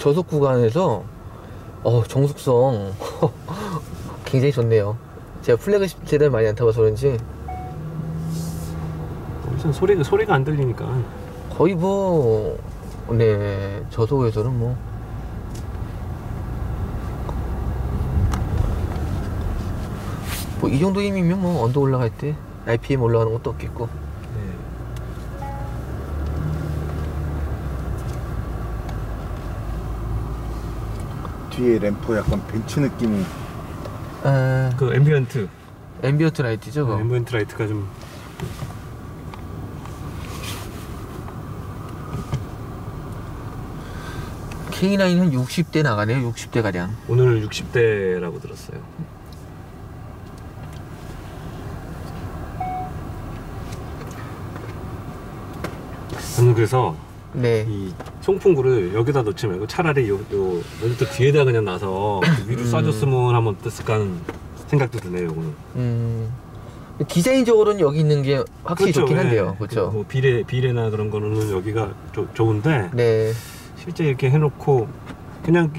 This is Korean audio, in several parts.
저속 구간에서 정숙성 굉장히 좋네요. 제가 플래그십 세대를 많이 안 타봐서 그런지 우선 소리가 안 들리니까 거의 뭐 네 저속에서는 뭐 이 정도 힘이면 뭐 언덕 올라갈 때 RPM 올라가는 것도 없겠고. 네. 뒤에 램프 약간 벤츠 느낌이. 그 앰비언트 라이트죠 그거? 앰비언트 라이트가 좀 K9 한 60대 나가네요. 60대 가량. 오늘 60대라고 들었어요. 저는 그래서 네. 이 송풍구를 여기다 넣지 말고 차라리 요 모니터 뒤에다 그냥 놔서 위로 쏴줬으면 하면 어땠을까 하는 생각도 드네요. 오늘. 디자인적으로는 여기 있는 게 확실히 그렇죠, 좋긴 네. 한데요. 그렇죠. 뭐 비례나 그런 거는 여기가 좋은데 네. 실제 이렇게 해놓고 그냥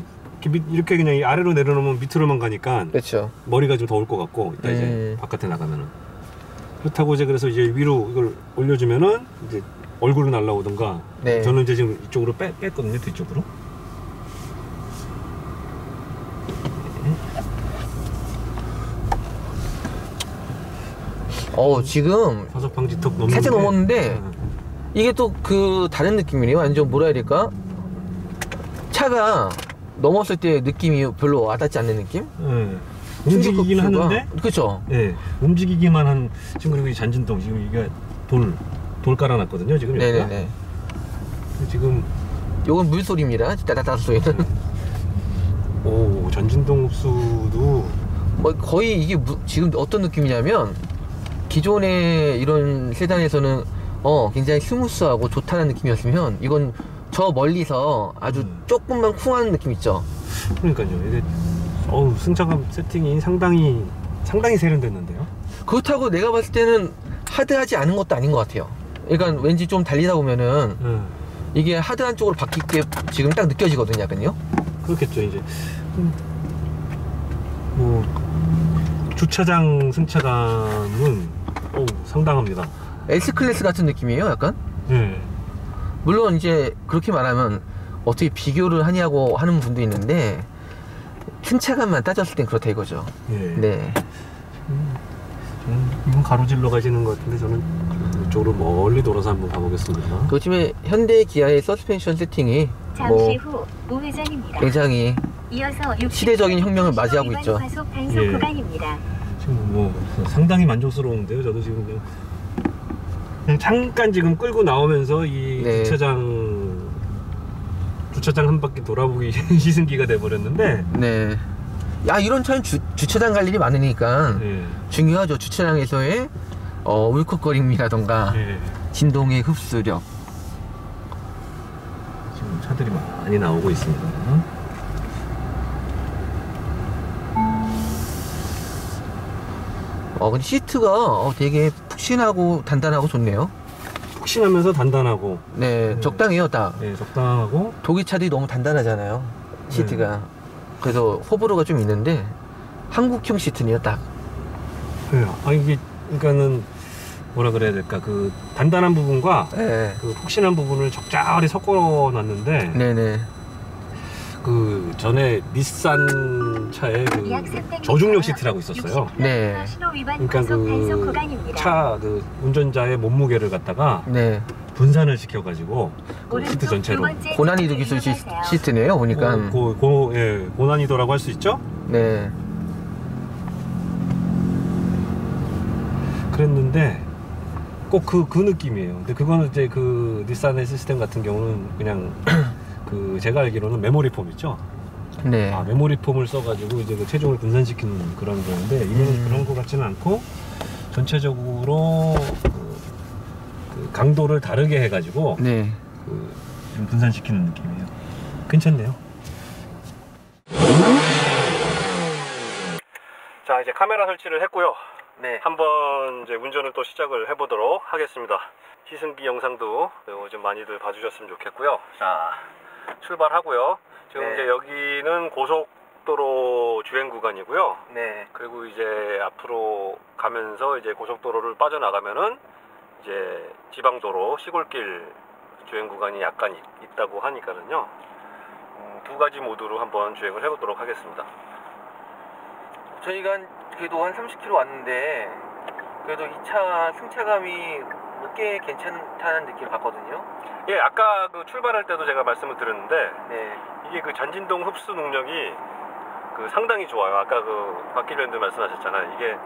이렇게 그냥 아래로 내려놓으면 밑으로만 가니까 그렇죠. 머리가 좀 더울 것 같고 이따 이제 바깥에 나가면은 그렇다고 이제 그래서 이제 위로 이걸 올려주면은 이제 얼굴로 날라오던가. 네. 저는 이제 지금 이쪽으로 뺐거든요. 뒤쪽으로. 지금 화석 방지턱 넘는데 살짝 넘었는데 이게 또 그 다른 느낌이네요. 완전 뭐라 해야 될까? 차가 넘었을 때 느낌이 별로 와닿지 않는 느낌? 움직이긴 하는데 그쵸? 네, 움직이기만 한. 지금 그리고 이 잔진동 지금 이게 돌 깔아놨거든요 지금. 네네네. 지금 요건 물소리입니다. 따다다다 소리는. 오, 잔진동 흡수도 뭐 거의 이게 지금 어떤 느낌이냐면 기존의 이런 세단에서는 굉장히 스무스하고 좋다는 느낌이었으면 이건 저 멀리서 아주 조금만 쿵하는 느낌 있죠. 그러니까요. 이게 승차감 세팅이 상당히 세련됐는데요. 그렇다고 내가 봤을 때는 하드하지 않은 것도 아닌 것 같아요. 그러니까 왠지 좀 달리다 보면은 이게 하드한 쪽으로 바뀔 게 지금 딱 느껴지거든요. 약간요. 그렇겠죠. 이제 뭐 주차장 승차감은 상당합니다. S클래스 같은 느낌이에요. 약간. 네. 물론 이제 그렇게 말하면 어떻게 비교를 하냐고 하는 분도 있는데 승차감만 따졌을 땐 그렇다 이거죠. 네. 이건 가로질러 가시는 것 같은데 저는 이쪽으로 멀리 돌아서 한번 가보겠습니다. 요즘에 현대 기아의 서스펜션 세팅이 잠시 후 우회전입니다. 굉장히 시대적인 혁명을 맞이하고 있죠. 구간입니다. 지금 뭐 상당히 만족스러운데요. 저도 지금 그냥 잠깐 지금 끌고 나오면서 이 주차장 한 바퀴 돌아보기 시승기가 돼버렸는데. 네. 야, 이런 차는 주차장 갈 일이 많으니까 중요하죠. 주차장에서의 울컥거림이라던가 진동의 흡수력. 지금 차들이 많이 나오고 있습니다. 근데 시트가 되게 푹신하고 단단하고 좋네요. 푹신하면서 단단하고. 네, 적당해요, 딱. 네, 적당하고. 독일 차들이 너무 단단하잖아요, 시트가. 그래서 호불호가 좀 있는데 한국형 시트네요, 딱. 네, 이게 그러니까는 뭐라 그래야 될까, 그 단단한 부분과 그 푹신한 부분을 적절히 섞어놨는데. 네네. 그 전에 닛산 차에 그 저중력 시트라고 있었어요. 네. 그러니까 그 차 그 운전자의 몸무게를 갖다가 분산을 시켜가지고 그 시트 전체로. 고난이도 기술 시트네요, 보니까. 고난이도라고 할 수 있죠? 네. 그랬는데 꼭 그 느낌이에요. 근데 그거는 이제 그 닛산의 시스템 같은 경우는 그냥 그 제가 알기로는 메모리 폼 있죠? 네. 메모리 폼을 써가지고 이제 그 체중을 분산시키는 그런 거인데 이거는 그런 거 같지는 않고 전체적으로 그 강도를 다르게 해가지고 좀 분산시키는 느낌이에요. 괜찮네요. 자, 이제 카메라 설치를 했고요. 한번 이제 운전을 또 시작을 해보도록 하겠습니다. 시승기 영상도 좀 많이들 봐주셨으면 좋겠고요. 자, 출발하고요. 지금 이제 여기는 고속도로 주행 구간이고요. 네. 그리고 이제 앞으로 가면서 이제 고속도로를 빠져나가면은 이제 지방도로 시골길 주행 구간이 약간 있다고 하니까는요. 두 가지 모드로 한번 주행을 해보도록 하겠습니다. 저희가 그래도 한 30km 왔는데 그래도 이 차 승차감이 꽤 괜찮다는 느낌을 받거든요. 예, 아까 그 출발할 때도 제가 말씀을 드렸는데 네. 이게 그 전진동 흡수 능력이 그 상당히 좋아요. 아까 그 박기련도 말씀하셨잖아요. 이게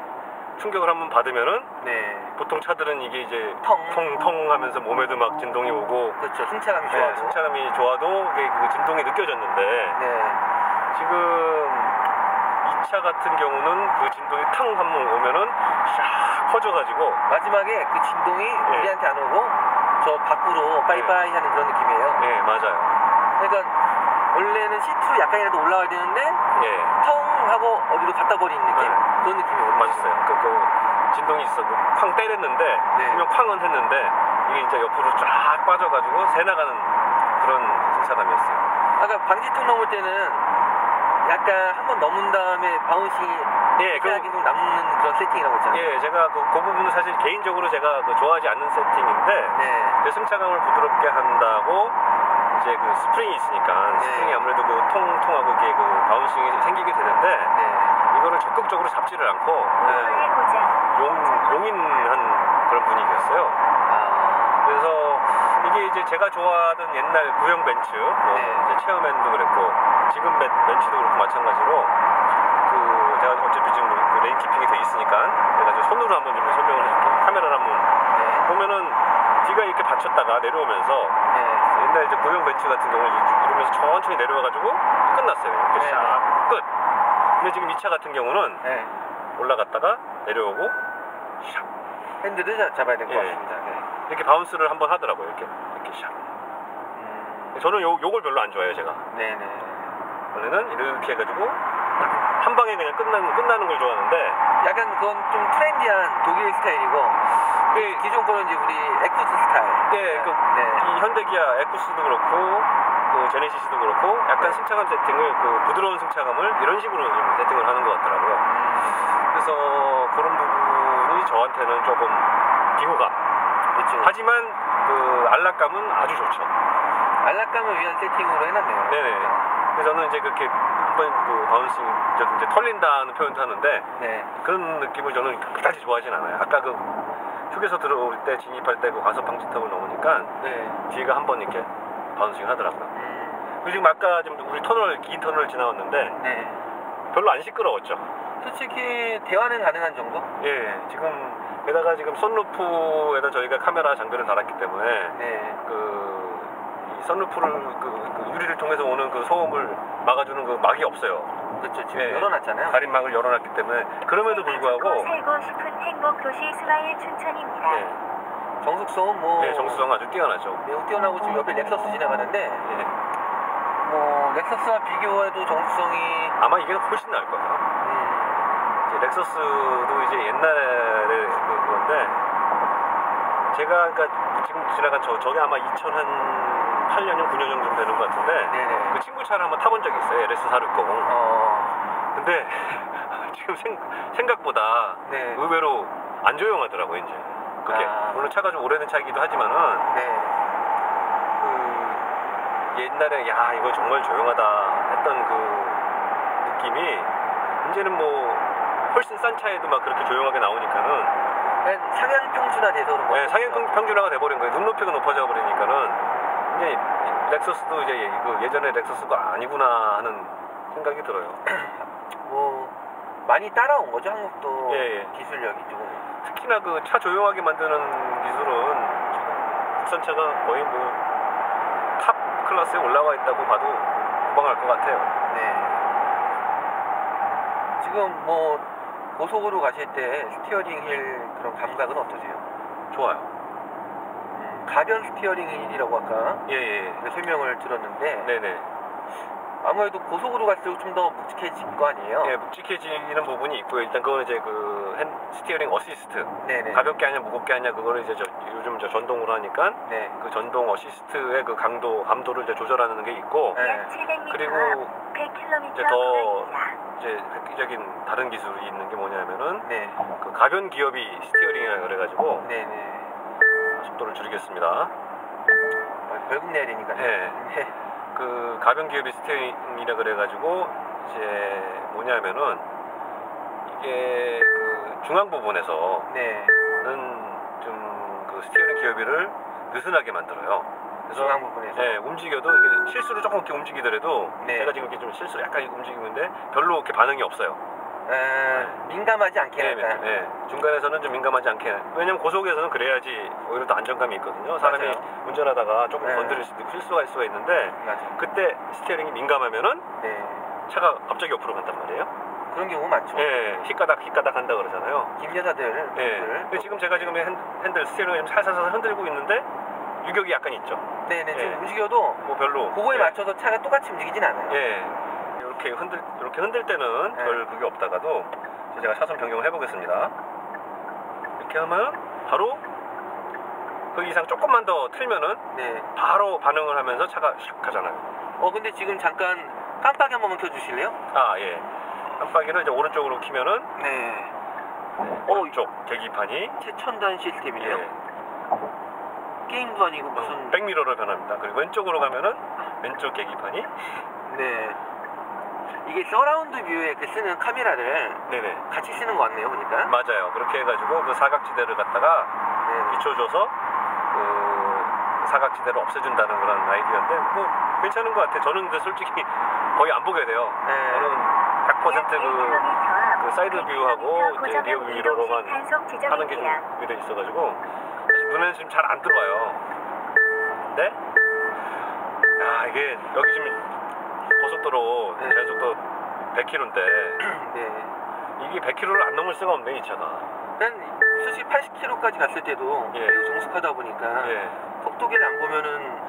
충격을 한번 받으면은 네. 보통 차들은 이게 이제 텅. 텅 하면서 몸에도 막 진동이 오고 그렇죠. 승차감이 네, 좋아도. 승차감이 좋아도 이게 그 진동이 느껴졌는데 네. 지금 이 차 같은 경우는 그 진동이 탕 한번 오면은 샥 퍼져가지고 마지막에 그 진동이 우리한테 안 오고 저 밖으로 빠이빠이 하는 그런 느낌이에요. 네, 맞아요. 그러니까 원래는 시트로 약간이라도 올라와야 되는데 예, 텅 하고 어디로 갖다 버리는 느낌. 네. 그런 느낌이에요. 맞았어요. 그 진동이 있어도 쾅 때렸는데 네. 분명 쾅은 했는데 이게 이제 옆으로 쫙 빠져가지고 새 나가는 그런 승차감이었어요. 아까 방지턱 넘을 때는 약간 한번 넘은 다음에 바운싱이 예, 계속 남는 그런 세팅이라고 했잖아요. 예, 제가 그 부분은 사실 개인적으로 제가 그 좋아하지 않는 세팅인데 네. 그 승차감을 부드럽게 한다고 이제 그 스프링이 있으니까 네. 스프링이 아무래도 그 통통하고 이게 그 바운싱이 생기게 되는데 네. 이거를 적극적으로 잡지를 않고 차의 고장. 용인한 그런 분위기였어요. 아, 그래서 이게 이제 제가 좋아하던 옛날 구형 벤츠, 뭐 네. 이제 체어맨도 그랬고 지금 벤츠도 그렇고 마찬가지로 그 제가 어차피 지금 그 레인 키핑이 돼 있으니까 내가 좀 손으로 한번 좀 설명을 해줄게요. 카메라를 한번 네. 보면은 뒤가 이렇게 받쳤다가 내려오면서 네. 옛날 이제 구형 벤츠 같은 경우는 이러면서 천천히 내려와가지고 끝났어요. 이렇게 네, 샥 끝. 근데 지금 이 차 같은 경우는 네. 올라갔다가 내려오고 샥 핸들을 잡아야 될 것 예. 같습니다. 네. 이렇게 바운스를 한번 하더라고요. 이렇게 샥. 저는 요걸 별로 안 좋아해요, 제가. 네네. 원래는 이렇게 해가지고 한 방에 그냥 끝나는 걸 좋아하는데 약간 그건 좀 트렌디한 독일 스타일이고 그 기존 거는 이제 우리 에쿠스 스타일. 예, 그 네. 이 현대기아 에쿠스도 그렇고 그 제네시스도 그렇고 약간 승차감 세팅을 그 부드러운 승차감을 이런 식으로 좀 세팅을 하는 것 같더라고요. 그래서 그런 부분이 저한테는 조금 비호감. 그렇죠. 하지만 그 안락감은 아주 좋죠. 안락감을 위한 세팅으로 해놨네요. 네네. 그래서 저는 이제 그렇게 한번 그 바운싱 이제 털린다는 표현도 하는데 네. 그런 느낌을 저는 그다지 좋아하진 않아요. 아까 그 휴게소 들어올 때 진입할 때 그 과속 방지턱을 넘으니까 네. 뒤가 한번 이렇게 바운싱 하더라고요. 그리고 지금 아까 지금 우리 긴 터널을 지나왔는데 네. 별로 안 시끄러웠죠. 솔직히 대화는 가능한 정도? 예, 지금 게다가 지금 썬루프에다 저희가 카메라 장비를 달았기 때문에 네. 이 썬루프를 그 유리를 통해서 오는 그 소음을 막아주는 그 막이 없어요. 그렇죠. 지금 예, 열어놨잖아요. 가림막을 열어놨기 때문에 그럼에도 불구하고 살고 싶은 행복 도시 스마일 춘천입니다. 예, 정숙성은 뭐 예, 정수성 아주 뛰어나죠. 매우 뛰어나고 지금 옆에 렉서스 지나가는데 예, 뭐 렉서스와 비교해도 정숙성이 아마 이게 훨씬 나을 거예요. 이제 렉서스도 이제 옛날에 그건데 제가 그러니까 지금 지나간 저게 아마 2008년 9년 정도 되는 것 같은데 네네. 그 친구 차를 한번 타본 적이 있어요. LS460. 근데 지금 생각보다 네. 의외로 안 조용하더라고요. 이제 그게 물론 차가 좀 오래된 차이기도 하지만은 네. 그 옛날에 야 이거 정말 조용하다 했던 그 느낌이 이제는 뭐 훨씬 싼 차에도 막 그렇게 조용하게 나오니까는 상향 평준화 돼서 그런 거예요. 네, 상향 평준화가 돼버린 거예요. 눈높이가 높아져 버리니까는 이제 렉서스도 이제 그 예전에 렉서스가 아니구나 하는 생각이 들어요. 뭐 많이 따라온 거죠 한국도. 예. 기술력이 좀. 특히나 그 차 조용하게 만드는 기술은 지금 국산차가 거의 뭐 탑 클래스에 올라와 있다고 봐도 무방할 것 같아요. 네. 지금 뭐 고속으로 가실 때 스티어링 휠 그런 감각은 어떠세요? 좋아요. 가변 스티어링 휠이라고 아까 예. 설명을 들었는데 네네. 아무래도 고속으로 갈수록 좀 더 묵직해진 거 아니에요? 예, 묵직해지는 부분이 있고요. 일단 그거는 이제 그 스티어링 어시스트. 네네. 가볍게 하냐 무겁게 하냐 그거를 이제 요즘 전동으로 하니까 네. 그 전동 어시스트의 그 감도를 이제 조절하는 게 있고 네. 그리고 100km 이제 더 이제 획기적인 다른 기술이 있는 게 뭐냐면은 네. 그 가변 기업이 스티어링이라 그래가지고 네네. 속도를 줄이겠습니다. 결국 내야 되니까요. 네. 그 가변 기업이 스티어링이라 그래가지고 이제 뭐냐면은 이게 그 중앙 부분에서는 네. 좀 그 스티어링 기어비를 느슨하게 만들어요. 그래서 중앙 부분에서. 네, 움직여도 이게 실수로 조금 이렇게 움직이더라도 네. 제가 지금 이렇게 좀 실수로 약간 움직이는데 별로 이렇게 반응이 없어요. 민감하지 않게 네, 할까요? 네. 중간에서는 좀 민감하지 않게. 왜냐면 고속에서는 그래야지 오히려 더 안정감이 있거든요. 사람이 맞아요. 운전하다가 조금 네. 건드릴 수도 있고 실수가 할 수가 있는데 맞아요. 그때 스티어링이 민감하면은 네. 차가 갑자기 옆으로 간단 말이에요. 그런 경우 많죠. 네, 휘까닥 한다 그러잖아요. 김 여사들. 네. 근데 지금 제가 지금 핸들 스티어링을 살살 흔들고 있는데 유격이 약간 있죠. 네네. 네. 지금 움직여도 뭐 별로. 그거에 네. 맞춰서 차가 똑같이 움직이진 않아요. 예. 이렇게 흔들 때는 네. 별 그게 없다가도 제가 차선 변경을 해보겠습니다. 이렇게 하면 바로 그 이상 조금만 더 틀면은 네. 바로 반응을 하면서 차가 샥 가잖아요. 근데 지금 잠깐 깜빡이 한 번만 켜주실래요? 아, 예. 깜빡이를 이제 오른쪽으로 키면은 네. 오른쪽 계기판이 최첨단 시스템이네요. 예. 게임도 아니고 무슨. 백미러로 변합니다. 그리고 왼쪽으로 가면은 왼쪽 계기판이 네. 이게 서라운드 뷰에 그 쓰는 카메라를 네네. 같이 쓰는 거 같네요, 보니까. 맞아요. 그렇게 해가지고 그 사각지대를 갖다가 네. 비춰줘서 그 사각지대를 없애준다는 그런 아이디어인데 뭐 괜찮은 것 같아요. 저는 근데 솔직히 거의 안 보게 돼요. 네. 저는 100% 그 사이드 뷰하고 이제 리어 뷰 미러로만 하는 게 좀 준비되어 있어가지고 눈에는 지금 잘 안 들어와요. 근데 이게 여기 지금 고속도로 네. 제한속도 100km인데 네. 이게 100km를 안 넘을 수가 없네 이 차가. 난 솔직히 80km까지 갔을 때도 예. 계속 정숙하다 보니까 예. 속도계를 안 보면은.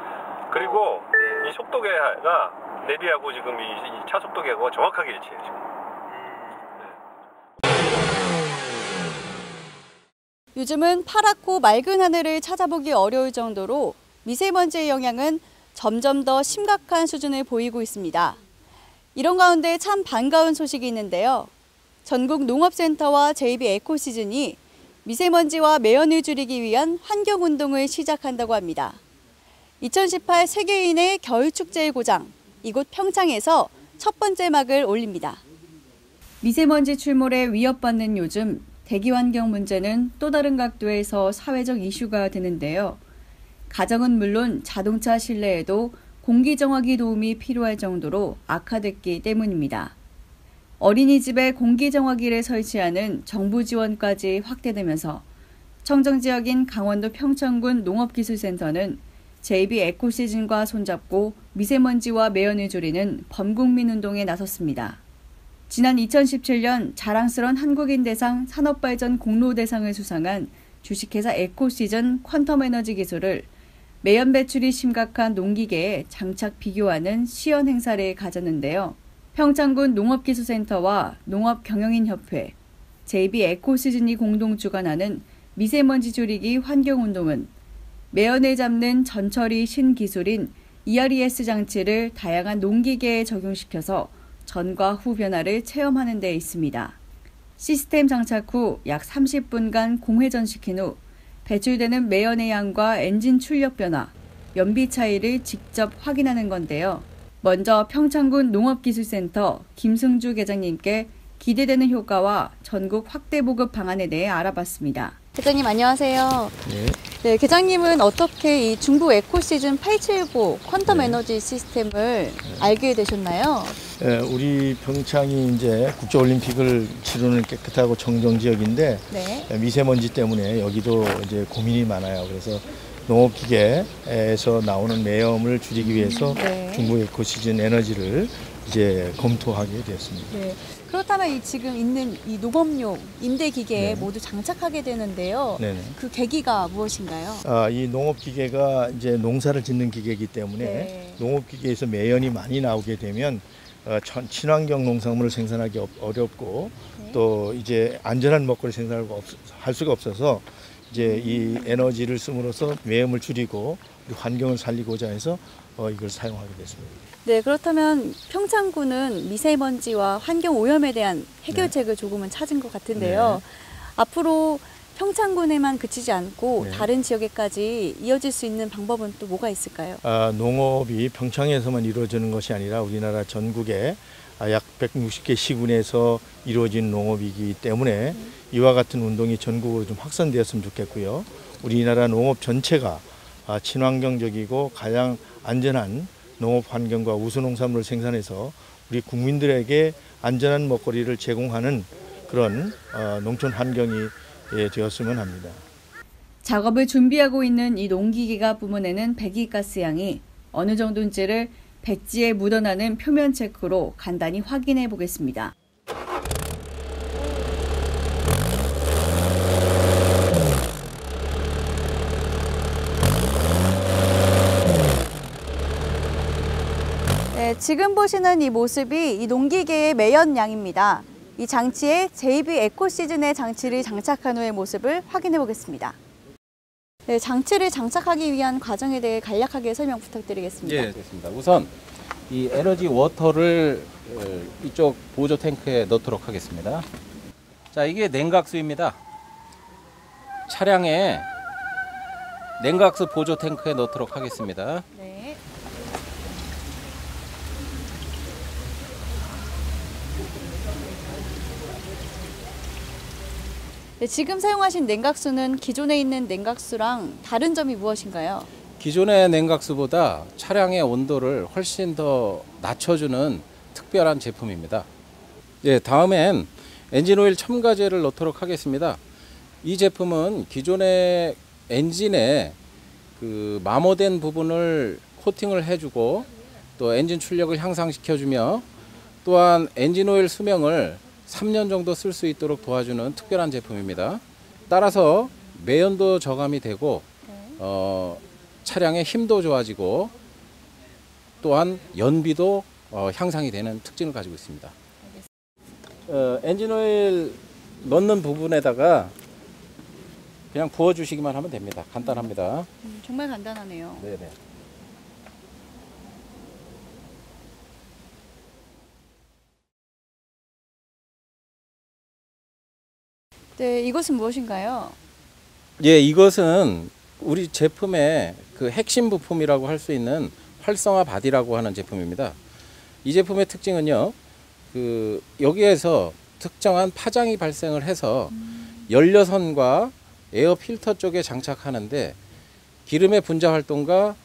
그리고 네. 이 속도계가 내비하고 지금 이 차 속도계하고 정확하게 일치해요 지금. 요즘은 파랗고 맑은 하늘을 찾아보기 어려울 정도로 미세먼지의 영향은 점점 더 심각한 수준을 보이고 있습니다. 이런 가운데 참 반가운 소식이 있는데요. 전국 농업센터와 JB 에코시즌이 미세먼지와 매연을 줄이기 위한 환경운동을 시작한다고 합니다. 2018 세계인의 겨울축제의 고장, 이곳 평창에서 첫 번째 막을 올립니다. 미세먼지 출몰에 위협받는 요즘 대기환경 문제는 또 다른 각도에서 사회적 이슈가 되는데요. 가정은 물론 자동차 실내에도 공기정화기 도움이 필요할 정도로 악화됐기 때문입니다. 어린이집에 공기정화기를 설치하는 정부 지원까지 확대되면서 청정지역인 강원도 평창군 농업기술센터는 JB 에코시즌과 손잡고 미세먼지와 매연을 줄이는 범국민 운동에 나섰습니다. 지난 2017년 자랑스러운 한국인 대상 산업발전 공로대상을 수상한 주식회사 에코시즌 퀀텀에너지 기술을 매연 배출이 심각한 농기계에 장착 비교하는 시연 행사를 가졌는데요. 평창군 농업기술센터와 농업경영인협회, JB 에코시즌이 공동 주관하는 미세먼지 줄이기 환경운동은 매연을 잡는 전처리 신기술인 ERES 장치를 다양한 농기계에 적용시켜서 전과 후 변화를 체험하는 데 있습니다. 시스템 장착 후 약 30분간 공회전시킨 후 배출되는 매연의 양과 엔진 출력 변화, 연비 차이를 직접 확인하는 건데요. 먼저 평창군 농업기술센터 김승주 계장님께 기대되는 효과와 전국 확대 보급 방안에 대해 알아봤습니다. 계장님 안녕하세요. 네, 계장님은 어떻게 이 중부 에코시즌 879 퀀텀 에너지 시스템을 알게 되셨나요? 우리 평창이 이제 국제올림픽을 치르는 깨끗하고 청정 지역인데 미세먼지 때문에 여기도 이제 고민이 많아요. 그래서 농업기계에서 나오는 매염을 줄이기 위해서 중부 에코시즌 에너지를 이제 검토하게 되었습니다. 네. 그렇다면 이 지금 있는 이 농업용 임대기계에 모두 장착하게 되는데요. 네네. 그 계기가 무엇인가요? 이 농업기계가 이제 농사를 짓는 기계이기 때문에 농업기계에서 매연이 많이 나오게 되면 친환경 농산물을 생산하기 어렵고 또 이제 안전한 먹거리 생산할 수가 없어서 이제 이 에너지를 씀으로써 매염을 줄이고 환경을 살리고자 해서 이걸 사용하게 됐습니다. 네, 그렇다면 평창군은 미세먼지와 환경 오염에 대한 해결책을 조금은 찾은 것 같은데요. 앞으로 평창군에만 그치지 않고 다른 지역에까지 이어질 수 있는 방법은 또 뭐가 있을까요? 농업이 평창에서만 이루어지는 것이 아니라 우리나라 전국에 약 160개 시군에서 이루어진 농업이기 때문에 이와 같은 운동이 전국으로 좀 확산되었으면 좋겠고요. 우리나라 농업 전체가 친환경적이고 가장 안전한 농업 환경과 우수 농산물을 생산해서 우리 국민들에게 안전한 먹거리를 제공하는 그런 농촌 환경이 되었으면 합니다. 작업을 준비하고 있는 이 농기계가 뿜어내는 배기가스 양이 어느 정도인지를 백지에 묻어나는 표면 체크로 간단히 확인해 보겠습니다. 네, 지금 보시는 이 모습이 이 농기계의 매연량입니다. 이 장치에 JB 에코시즌의 장치를 장착한 후의 모습을 확인해 보겠습니다. 네, 장치를 장착하기 위한 과정에 대해 간략하게 설명 부탁드리겠습니다. 예, 됐습니다. 우선 이 에너지 워터를 이쪽 보조 탱크에 넣도록 하겠습니다. 자, 이게 냉각수입니다. 차량에 냉각수 보조 탱크에 넣도록 하겠습니다. 네. 네, 지금 사용하신 냉각수는 기존에 있는 냉각수랑 다른 점이 무엇인가요? 기존의 냉각수보다 차량의 온도를 훨씬 더 낮춰주는 특별한 제품입니다. 예, 다음엔 엔진오일 첨가제를 넣도록 하겠습니다. 이 제품은 기존의 엔진에 그 마모된 부분을 코팅을 해주고 또 엔진 출력을 향상시켜주며 또한 엔진오일 수명을 3년 정도 쓸 수 있도록 도와주는 특별한 제품입니다. 따라서 매연도 저감이 되고 차량의 힘도 좋아지고 또한 연비도 향상이 되는 특징을 가지고 있습니다. 엔진오일 넣는 부분에다가 그냥 부어주시기만 하면 됩니다. 간단합니다. 정말 간단하네요. 네네. 네, 이것은 무엇인가요? 예, 이것은 우리 제품의 그 핵심 부품이라고 할 수 있는 활성화 바디라고 하는 제품입니다. 이 제품의 특징은요, 그 여기에서 특정한 파장이 발생을 해서 연료선과 에어 필터 쪽에 장착하는데 기름의 분자 활동과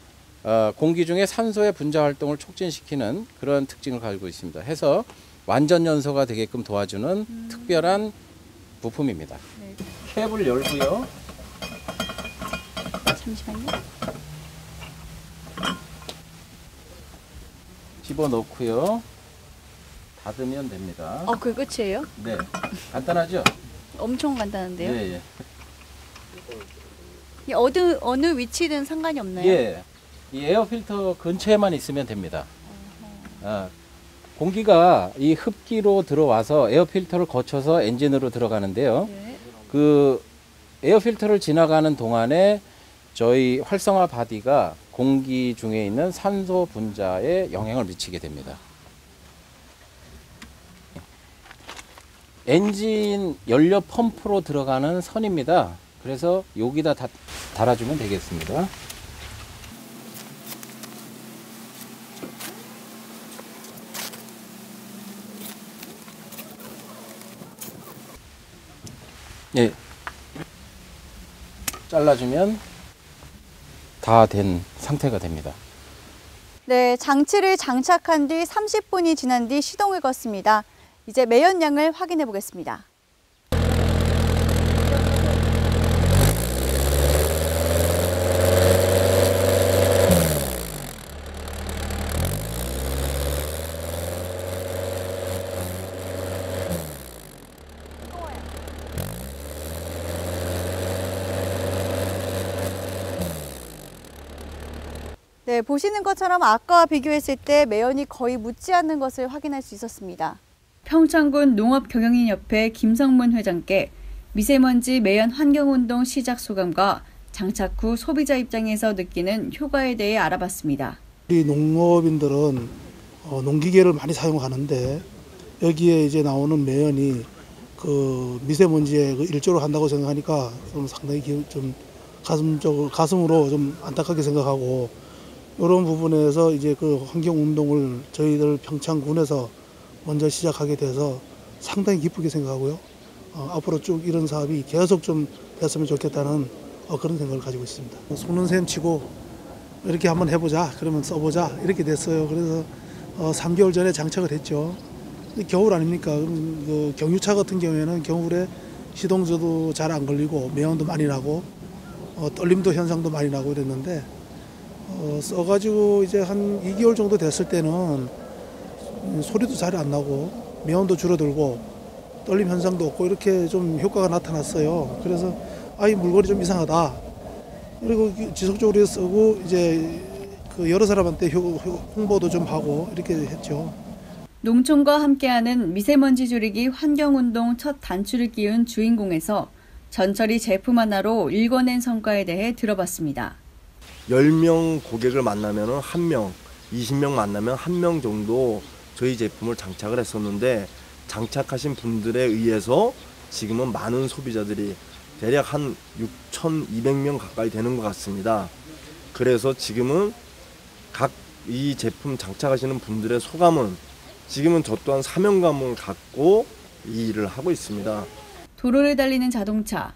공기 중에 산소의 분자 활동을 촉진시키는 그런 특징을 가지고 있습니다. 해서 완전 연소가 되게끔 도와주는 특별한 부품입니다. 네. 캡을 열고요. 잠시만요. 집어넣고요. 닫으면 됩니다. 그게 끝이에요? 네, 간단하죠? 엄청 간단한데요? 예, 예. 어느 위치든 상관이 없나요? 예, 이 에어 필터 근처에만 있으면 됩니다. 공기가 이 흡기로 들어와서 에어 필터를 거쳐서 엔진으로 들어가는데요. 네. 그 에어 필터를 지나가는 동안에 저희 활성화 바디가 공기 중에 있는 산소 분자에 영향을 미치게 됩니다. 엔진 연료 펌프로 들어가는 선입니다. 그래서 여기다 달아주면 되겠습니다. 예, 잘라주면 다 된 상태가 됩니다. 네, 장치를 장착한 뒤 30분이 지난 뒤 시동을 껐습니다. 이제 매연량을 확인해 보겠습니다. 네, 보시는 것처럼 아까와 비교했을 때 매연이 거의 묻지 않는 것을 확인할 수 있었습니다. 평창군 농업경영인협회 김성문 회장께 미세먼지 매연 환경운동 시작 소감과 장착 후 소비자 입장에서 느끼는 효과에 대해 알아봤습니다. 우리 농업인들은 농기계를 많이 사용하는데 여기에 이제 나오는 매연이 그 미세먼지에 일조를 한다고 생각하니까 좀 상당히 좀 가슴으로 좀 안타깝게 생각하고, 이런 부분에서 이제 그 환경 운동을 저희들 평창군에서 먼저 시작하게 돼서 상당히 기쁘게 생각하고요. 앞으로 쭉 이런 사업이 계속 좀 됐으면 좋겠다는 그런 생각을 가지고 있습니다. 속는 셈 치고 이렇게 한번 해보자, 그러면 써보자, 이렇게 됐어요. 그래서 3개월 전에 장착을 했죠. 겨울 아닙니까? 그 경유차 같은 경우에는 겨울에 시동조도 잘 안 걸리고 매연도 많이 나고 떨림도 현상도 많이 나고 이랬는데 써가지고 이제 한 2개월 정도 됐을 때는 소리도 잘 안 나고 매연도 줄어들고 떨림 현상도 없고 이렇게 좀 효과가 나타났어요. 그래서 이 물건이 좀 이상하다. 그리고 지속적으로 쓰고 이제 그 여러 사람한테 홍보도 좀 하고 이렇게 했죠. 농촌과 함께하는 미세먼지 줄이기 환경운동 첫 단추를 끼운 주인공에서 전처리 제품 하나로 일궈낸 성과에 대해 들어봤습니다. 10명 고객을 만나면 1명, 20명 만나면 1명 정도 저희 제품을 장착을 했었는데, 장착하신 분들에 의해서 지금은 많은 소비자들이 대략 한 6,200명 가까이 되는 것 같습니다. 그래서 지금은 각 이 제품 장착하시는 분들의 소감은 지금은 저 또한 사명감을 갖고 이 일을 하고 있습니다. 도로를 달리는 자동차,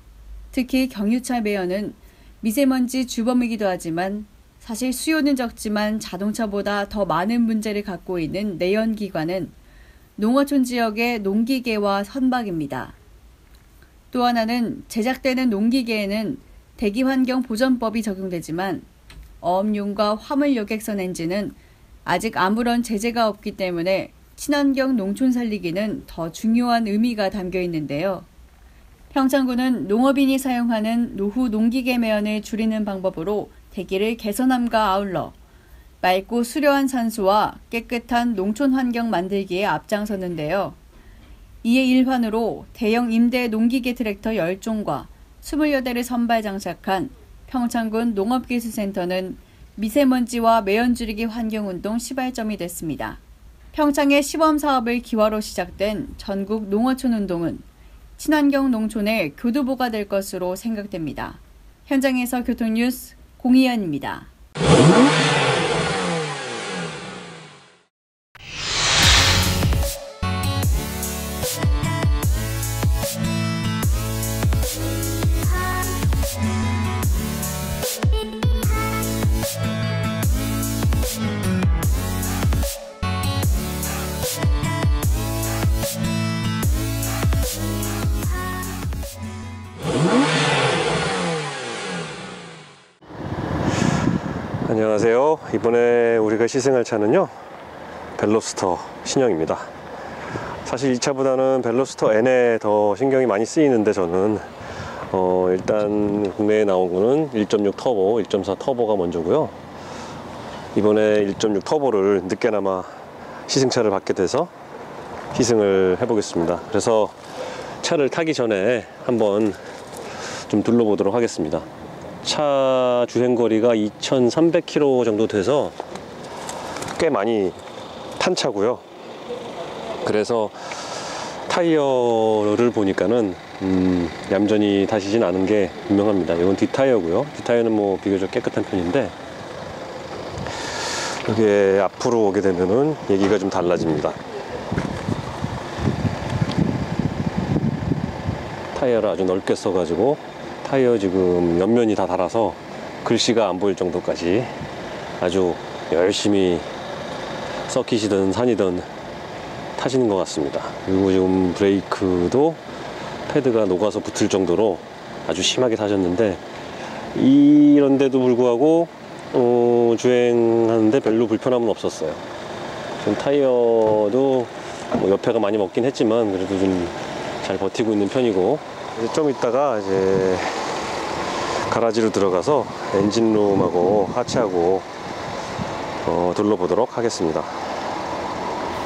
특히 경유차 매연은 미세먼지 주범이기도 하지만 사실 수요는 적지만 자동차보다 더 많은 문제를 갖고 있는 내연기관은 농어촌 지역의 농기계와 선박입니다. 또 하나는 제작되는 농기계에는 대기환경보전법이 적용되지만 어업용과 화물 여객선 엔진은 아직 아무런 제재가 없기 때문에 친환경 농촌 살리기는 더 중요한 의미가 담겨 있는데요. 평창군은 농업인이 사용하는 노후 농기계 매연을 줄이는 방법으로 대기를 개선함과 아울러 맑고 수려한 산수와 깨끗한 농촌 환경 만들기에 앞장섰는데요. 이에 일환으로 대형 임대 농기계 트랙터 10종과 28대를 선발 장착한 평창군 농업기술센터는 미세먼지와 매연 줄이기 환경운동 시발점이 됐습니다. 평창의 시범사업을 기화로 시작된 전국 농어촌 운동은 친환경 농촌의 교두보가 될 것으로 생각됩니다. 현장에서 교통뉴스 공희연입니다. 안녕하세요. 이번에 우리가 시승할 차는요, 벨로스터 신형입니다. 사실 이 차보다는 벨로스터 N에 더 신경이 많이 쓰이는데, 저는 일단 국내에 나온 거는 1.6 터보, 1.4 터보가 먼저고요. 이번에 1.6 터보를 늦게나마 시승차를 받게 돼서 시승을 해보겠습니다. 그래서 차를 타기 전에 한번 좀 둘러보도록 하겠습니다. 차 주행거리가 2,300km 정도 돼서 꽤 많이 탄 차고요. 그래서 타이어를 보니까는 얌전히 타시진 않은 게 분명합니다. 이건 뒷타이어고요. 뒷타이어는 뭐 비교적 깨끗한 편인데, 이게 앞으로 오게 되면은 얘기가 좀 달라집니다. 타이어를 아주 넓게 써가지고 타이어 지금 옆면이 다 닳아서 글씨가 안 보일 정도까지 아주 열심히 서킷이든 산이든 타시는 것 같습니다. 그리고 지금 브레이크도 패드가 녹아서 붙을 정도로 아주 심하게 타셨는데, 이런데도 불구하고 주행하는데 별로 불편함은 없었어요. 지금 타이어도 뭐 옆에가 많이 먹긴 했지만 그래도 좀 잘 버티고 있는 편이고, 이제 좀 이따가 이제 가라지로 들어가서 엔진룸하고 하체하고 둘러보도록 하겠습니다.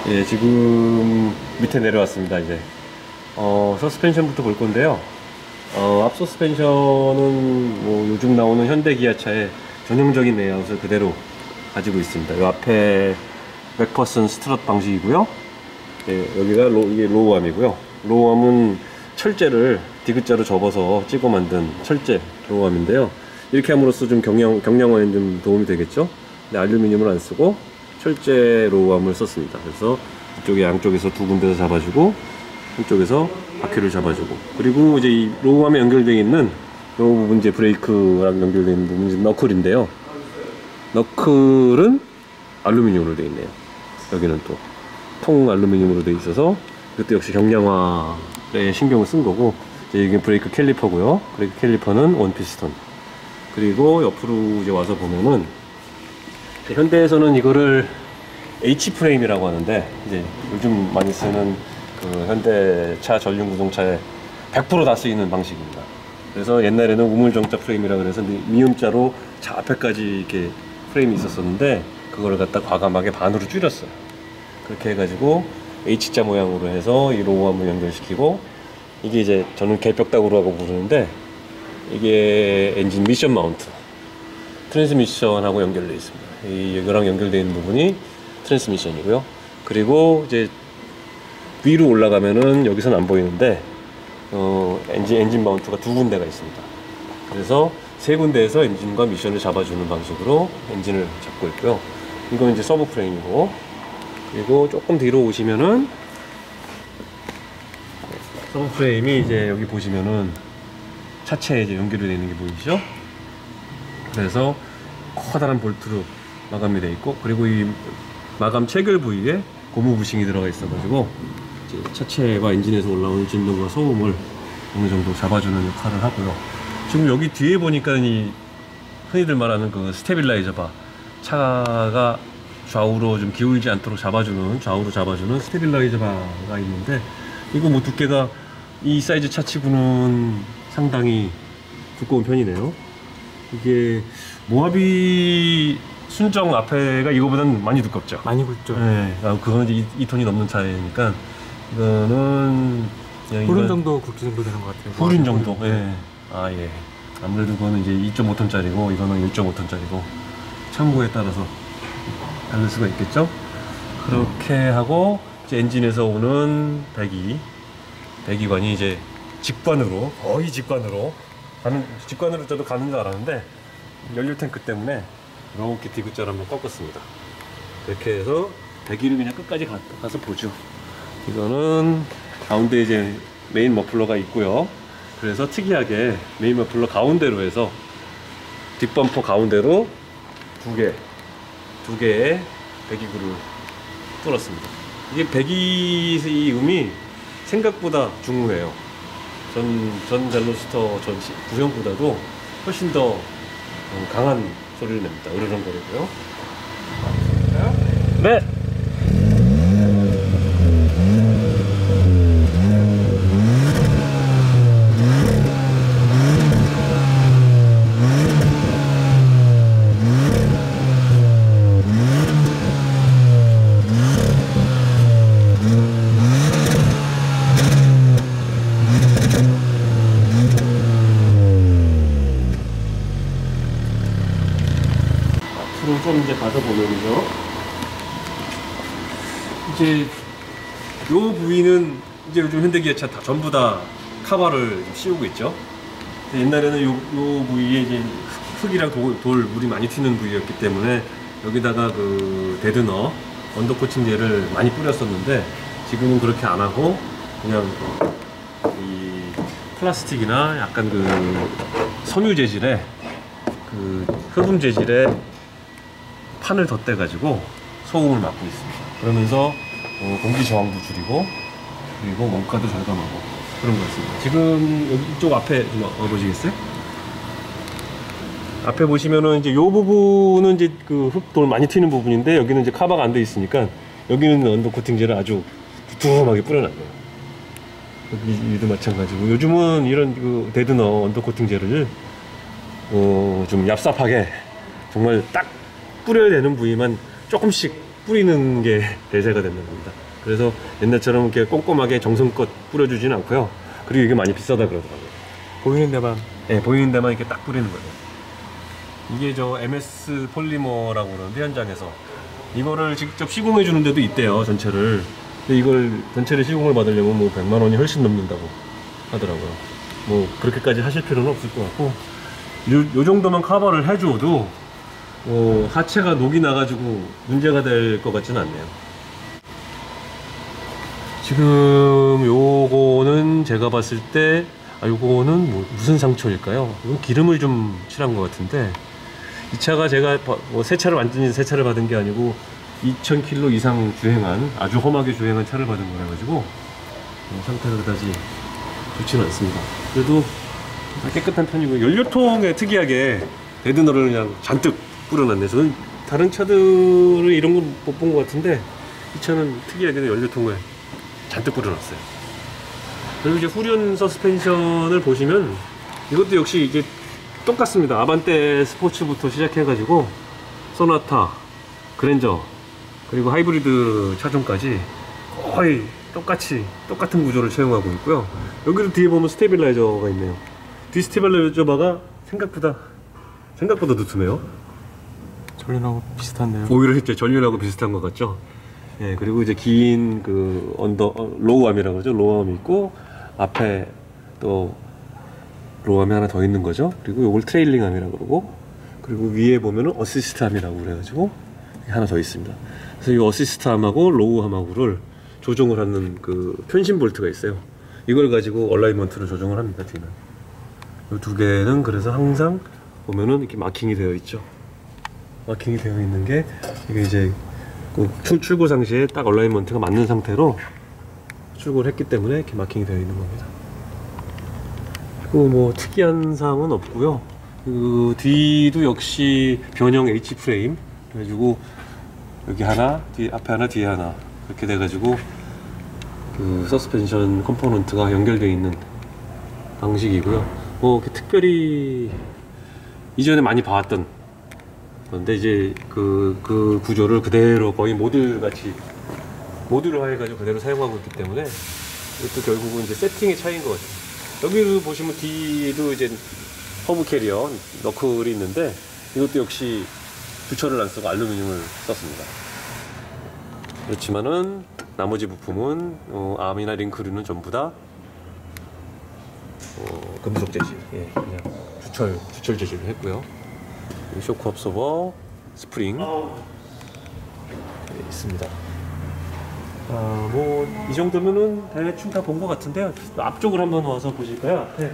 예, 지금 밑에 내려왔습니다. 이제 서스펜션부터 볼 건데요. 앞 서스펜션은 뭐 요즘 나오는 현대 기아차의 전형적인 레이아웃을 그대로 가지고 있습니다. 이 앞에 맥퍼슨 스트럿 방식이고요. 예, 여기가 이게 로우암이고요. 로우암은 철제를 디귿자로 접어서 찍어 만든 철제 로우암인데요. 이렇게 함으로써 좀 경량화에 좀 도움이 되겠죠. 근데 알루미늄을 안 쓰고 철제 로우암을 썼습니다. 그래서 이쪽에 양쪽에서 두 군데서 잡아주고 한쪽에서 바퀴를 잡아주고, 그리고 이제 이 로우암에 연결되어 있는 이 부분 이제 브레이크랑 연결되어 있는 부분이 너클인데요. 너클은 알루미늄으로 되어 있네요. 여기는 또 통 알루미늄으로 되어 있어서 그때 역시 경량화에 신경을 쓴 거고, 이제 이게 브레이크 캘리퍼고요. 브레이크 캘리퍼는 원피스톤. 그리고 옆으로 이제 와서 보면은 현대에서는 이거를 H 프레임이라고 하는데, 이제 요즘 많이 쓰는 그 현대차 전륜 구동차에 100% 다 쓰이는 방식입니다. 그래서 옛날에는 우물정자 프레임이라 그래서 미음자로 차 앞에까지 이렇게 프레임이 있었었는데, 그걸 갖다 과감하게 반으로 줄였어요. 그렇게 해가지고 H자 모양으로 해서 이 로우암을 연결시키고, 이게 이제 저는 개벽다구라고 부르는데, 이게 엔진 미션 마운트, 트랜스미션하고 연결되어 있습니다. 이거랑 연결되어 있는 부분이 트랜스미션이고요. 그리고 이제 위로 올라가면은 여기서는 안 보이는데 엔진 마운트가 두 군데가 있습니다. 그래서 세 군데에서 엔진과 미션을 잡아주는 방식으로 엔진을 잡고 있고요. 이건 이제 서브 프레임이고, 그리고 조금 뒤로 오시면은 서브 프레임이 이제 여기 보시면은 차체에 이제 연결이 되는 게 보이시죠? 그래서 커다란 볼트로 마감이 되어 있고, 그리고 이 마감 체결 부위에 고무 부싱이 들어가 있어가지고 이제 차체와 엔진에서 올라오는 진동과 소음을 어느 정도 잡아주는 역할을 하고요. 지금 여기 뒤에 보니까 이 흔히들 말하는 그 스테빌라이저 바, 차가 좌우로 좀 기울지 않도록 좌우로 잡아주는 스테빌라이저 바가 있는데, 이거 뭐 두께가 이 사이즈 차치고는 상당히 두꺼운 편이네요. 이게 모하비 순정 앞에가 이거보다는 많이 두껍죠. 많이 굵죠. 네, 그거는 이제 2톤이 넘는 차이니까 이거는 그냥 후륜 정도 굵기 정도 되는 것 같아요. 후륜 정도. 예. 예. 아무래도 그거는 이제 2.5톤짜리고 이거는 1.5톤짜리고 참고에 따라서 다를 수가 있겠죠. 그렇게 하고 이제 엔진에서 오는 배기관이 이제 직관으로, 거의 직관으로 저도 가는 줄 알았는데 연료 탱크 때문에 이렇게 디귿자로 한번 꺾었습니다. 이렇게 해서 배기를 그냥 끝까지 가서 보죠. 이거는 가운데 이제 메인 머플러가 있고요. 그래서 특이하게 메인 머플러 가운데로 해서 뒷범퍼 가운데로 두 개의 배기구를 뚫었습니다. 이게 배기 음이 생각보다 중후해요. 전 벨로스터 전 구형보다도 훨씬 더 강한 소리를 냅니다. 으르렁거리고요. 네. 좀 이제 가서 보면요, 이제 요 부위는 이제 요즘 현대기아차 다 전부 다 카바를 씌우고 있죠. 옛날에는 요 부위에 이제 흙이랑 돌 물이 많이 튀는 부위였기 때문에 여기다가 그 데드너 언더코팅제를 많이 뿌렸었는데, 지금은 그렇게 안 하고 그냥 이 플라스틱이나 약간 그 섬유 재질의 그 흡음 재질의 판을 덧대가지고 소음을 막고 있습니다. 그러면서 공기 저항도 줄이고, 그리고 원가도 절감하고 그런 것 같습니다. 지금 여기 이쪽 앞에 좀 와보시겠어요? 앞에 보시면은 이제 요 부분은 이제 그 흙돌 많이 튀는 부분인데, 여기는 이제 카바가 안 돼 있으니까 여기는 언더코팅제를 아주 두툼하게 뿌려놨네요. 여기도 마찬가지고, 요즘은 이런 그 데드너 언더코팅제를 좀 얍삽하게 정말 딱 뿌려야 되는 부위만 조금씩 뿌리는 게 대세가 된다는 겁니다. 그래서 옛날처럼 이렇게 꼼꼼하게 정성껏 뿌려주지는 않고요. 그리고 이게 많이 비싸다 그러더라고요. 보이는 데만. 네, 보이는 데만 이렇게 딱 뿌리는 거예요. 이게 저 MS 폴리머라고 그러는데 현장에서 이거를 직접 시공해 주는 데도 있대요, 전체를. 근데 이걸 전체를 시공을 받으려면 뭐 100만 원이 훨씬 넘는다고 하더라고요. 뭐 그렇게까지 하실 필요는 없을 것 같고, 요 정도만 커버를 해줘도 하체가 녹이 나가지고 문제가 될 것 같지는 않네요. 지금 요거는 제가 봤을 때 요거는 무슨 상처일까요? 이건 기름을 좀 칠한 것 같은데, 이 차가 제가 새 차를 완전히 새 차를 받은 게 아니고 2,000km 이상 주행한, 아주 험하게 주행한 차를 받은 거라 가지고 상태가 그다지 좋지는 않습니다. 그래도 깨끗한 편이고, 연료통에 특이하게 데드너를 그냥 잔뜩 뿌려놨네. 저는 다른 차들은 이런 건 못 본 것 같은데 이 차는 특이하게 연료통을 잔뜩 뿌려놨어요. 그리고 이제 후륜 서스펜션을 보시면 이것도 역시 이게 똑같습니다. 아반떼 스포츠부터 시작해가지고 소나타, 그랜저, 그리고 하이브리드 차종까지 거의 똑같은 구조를 채용하고 있고요. 여기도 뒤에 보면 스테빌라이저가 있네요. 뒤 스테빌라이저 바가 생각보다 두툼해요. 전륜하고 비슷한데요. 오히려 이제 전륜하고 비슷한 것 같죠. 예, 그리고 이제 긴 그 로우암이라고 하죠. 로우암이 있고 앞에 또 로우암이 하나 더 있는 거죠. 그리고 요걸 트레일링암이라고 그러고, 그리고 위에 보면은 어시스트암이라고 그래가지고 하나 더 있습니다. 그래서 이 어시스트암하고 로우암하고를 조정을 하는 그 편심 볼트가 있어요. 이걸 가지고 얼라이먼트를 조정을 합니다. 뒤는 이 두 개는 그래서 항상 보면은 이렇게 마킹이 되어 있죠. 마킹이 되어 있는 게 이게 이제 그 출고 상시에 딱 얼라이먼트가 맞는 상태로 출고를 했기 때문에 이렇게 마킹이 되어 있는 겁니다. 그리고 뭐 특이한 사항은 없고요. 그 뒤도 역시 변형 H 프레임 그래가지고 여기 하나, 앞에 하나, 뒤에 하나 이렇게 돼가지고 그 서스펜션 컴포넌트가 연결되어 있는 방식이고요. 뭐 특별히 이전에 많이 봐왔던 건데 이제 그 구조를 그대로 거의 모듈화 해가지고 그대로 사용하고 있기 때문에 이것도 결국은 이제 세팅의 차이인 것 같아요. 여기를 보시면 뒤에도 이제 허브 캐리어 너클이 있는데 이것도 역시 주철을 안 쓰고 알루미늄을 썼습니다. 그렇지만은 나머지 부품은 암이나 링크류는 전부 다 금속 재질, 예, 그냥 주철 재질로 했고요. 쇼크 업소버, 스프링 있습니다. 뭐 이 정도면은 대충 다 본 것 같은데요. 앞쪽을 한번 와서 보실까요? 네.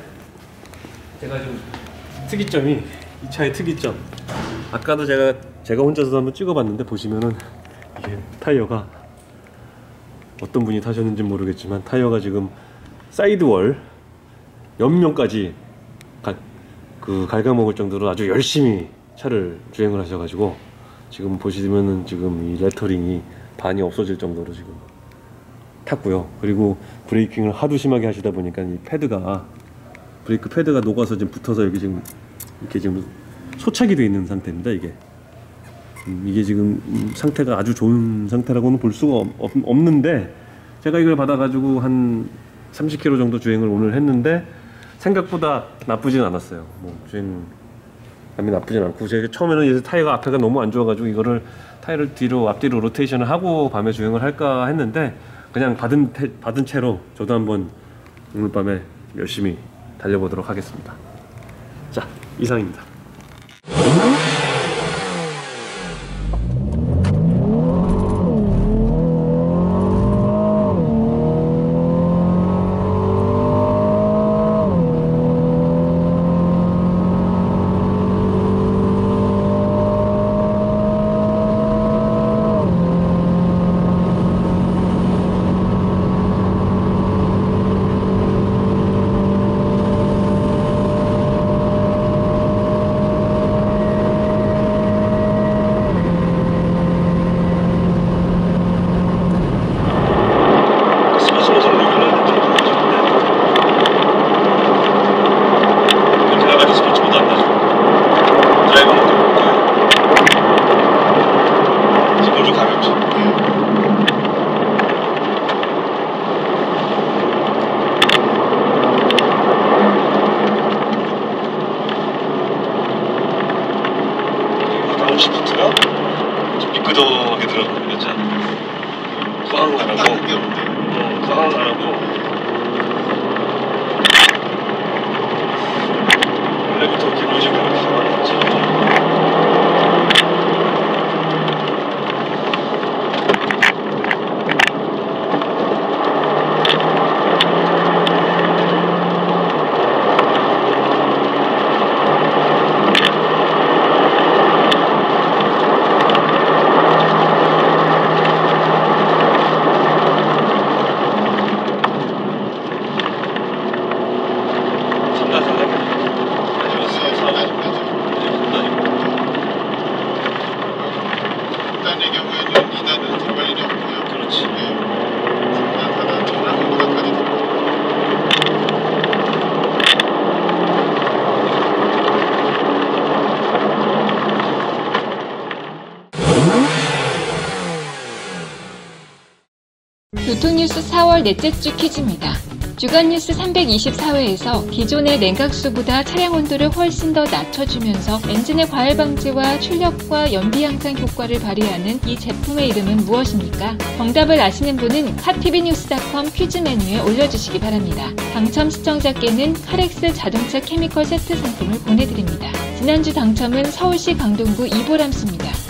제가 좀 특이점이 이 차의 특이점. 아까도 제가 혼자서 한번 찍어봤는데 보시면은 이게 타이어가 어떤 분이 타셨는지 모르겠지만 타이어가 지금 사이드월 옆면까지 갉아먹을 정도로 아주 열심히 차를 주행을 하셔가지고 지금 보시면은 지금 이 레터링이 반이 없어질 정도로 지금 탔고요. 그리고 브레이킹을 하도 심하게 하시다 보니까 이 브레이크 패드가 녹아서 지금 붙어서 여기 지금 이렇게 지금 소착이 되어 있는 상태입니다. 이게 지금 상태가 아주 좋은 상태라고는 볼 수가 없는데 제가 이걸 받아가지고 한 30km 정도 주행을 오늘 했는데 생각보다 나쁘진 않았어요. 뭐 주행감이 나쁘진 않고 제가 처음에는 이제 타이어가 앞에가 너무 안 좋아가지고 이거를 타이어를 앞뒤로 로테이션을 하고 밤에 주행을 할까 했는데 그냥 받은 채로 저도 한번 오늘 밤에 열심히 달려보도록 하겠습니다. 자, 이상입니다. 원래부터 이렇게 로직으로 들어갔지. 일단의 경우에는 2단은 들어갈 일이 없고요. 그렇지. 3단, 4단, 전화 공부단까지 교통뉴스 4월 넷째 주 퀴즈입니다. 주간뉴스 324회에서 기존의 냉각수보다 차량 온도를 훨씬 더 낮춰주면서 엔진의 과열 방지와 출력과 연비 향상 효과를 발휘하는 이 제품의 이름은 무엇입니까? 정답을 아시는 분은 카티비뉴스.com 퀴즈 메뉴에 올려주시기 바랍니다. 당첨 시청자께는 카렉스 자동차 케미컬 세트 상품을 보내드립니다. 지난주 당첨은 서울시 강동구 이보람씨입니다.